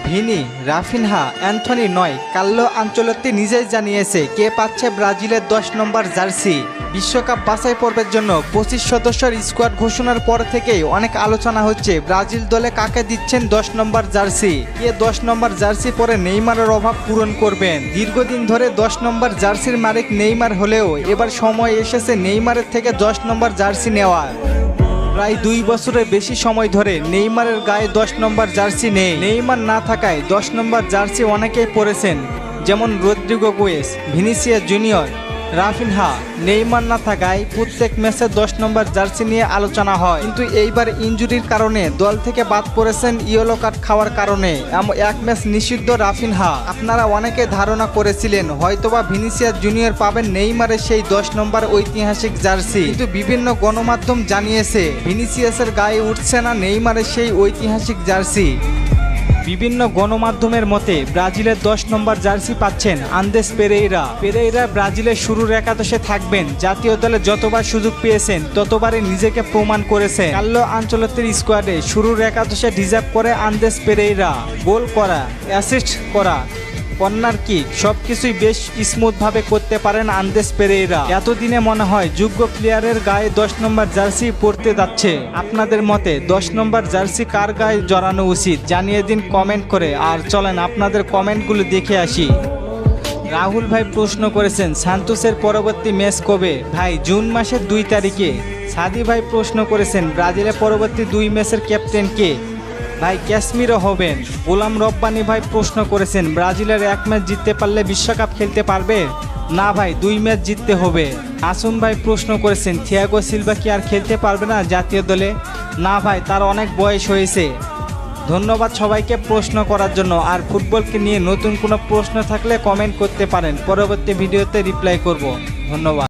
Vini, Raphinha, Anthony নয়, Carlo Ancelotti নিজেই জানিয়েছে কে পাচ্ছে ব্রাজিলের 10 নম্বর জার্সি। বিশ্বকাপ বাছাই পর্বের জন্য 25 সদস্যের স্কোয়াড ঘোষণার পর থেকেই অনেক আলোচনা হচ্ছে ব্রাজিল দলে কাকে দিচ্ছেন 10 নম্বর জার্সি। কে 10 নম্বর জার্সি পরে নেইমারের অভাব পূরণ করবেন। দীর্ঘদিন ধরে 10 নম্বর জার্সির মালিক নেইমার হলেও এবার সময় এসেছে নেইমারের থেকে 10 নম্বর জার্সি নেওয়ার। প্রায় 2 বছরের বেশি সময় ধরে নেইমারের গায়ে 10 নম্বর জার্সি নেই। নেইমার না থাকায় 10 নম্বর জার্সি অনেকেই পরেছেন, যেমন Rodrigo গোয়েস, Vinicius junior, Raphinha. Neymar না থাকায় প্রত্যেক ম্যাচে 10 নম্বর জার্সি নিয়ে আলোচনা হয়, কিন্তু এইবার ইনজুরির কারণে দল থেকে বাদ পড়েছেন ইয়েলো কার্ড খাওয়ার কারণে। এক ম্যাচ নিষিদ্ধ রাফিনহা। আপনারা অনেকে ধারণা করেছিলেন হয়তোবা ভিনিসিয়াস জুনিয়র পাবেন নেইমারের সেই 10 নম্বর ঐতিহাসিক জার্সি, কিন্তু বিভিন্ন গণমাধ্যম জানিয়েছে ভিনিসিয়াসের গায়ে উঠছে না নেইমারের সেই ঐতিহাসিক জার্সি। বিভিন্ন গণমাধ্যমের মতে ব্রাজিলের 10 নম্বর জার্সি পাচ্ছেন আন্দেস পেরেইরা। ব্রাজিলের শুরুর একাদশে থাকবেন। জাতীয় দলে যতবার সুযোগ পেয়েছেন ততবারই নিজেকে প্রমাণ করেছেন। কার্লো আনচেলত্তির স্কোয়াডে শুরুর একাদশে ডিজার্ভ করে আন্দেস পেরেইরা। গোল করা, অ্যাসিস্ট করা, কর্নার কিক সবকিছুই বেশ স্মুথভাবে করতে পারেন আন্দেস পেরেইরা। এতদিনে মনে হয় যোগ্য প্লেয়ারের গায়ে 10 নম্বর জার্সি পরতে যাচ্ছে। আপনাদের মতে 10 নম্বর জার্সি কার গায়ে জড়ানো উচিত জানিয়ে দিন কমেন্ট করে। আর চলেন আপনাদের কমেন্টগুলো দেখে আসি। রাহুল ভাই প্রশ্ন করেছেন সান্তোসের পরবর্তী ম্যাচ কবে? ভাই জুন মাসের 2 তারিখে। সাদি ভাই প্রশ্ন করেছেন ব্রাজিলের পরবর্তী 2 ম্যাচের ক্যাপ্টেন কে? ভাই ক্যাশমিরও হবেন। গোলাম রব্বানি ভাই প্রশ্ন করেছেন ব্রাজিলের 1 ম্যাচ জিততে পারলে বিশ্বকাপ খেলতে পারবে? না ভাই 2 ম্যাচ জিততে হবে। আসুম ভাই প্রশ্ন করেছেন থিয়াগো সিলভা কি আর খেলতে পারবে না জাতীয় দলে? না ভাই, তার অনেক বয়স হয়েছে। ধন্যবাদ সবাইকে প্রশ্ন করার জন্য। আর ফুটবলকে নিয়ে নতুন কোনো প্রশ্ন থাকলে কমেন্ট করতে পারেন, পরবর্তী ভিডিওতে রিপ্লাই করব। ধন্যবাদ।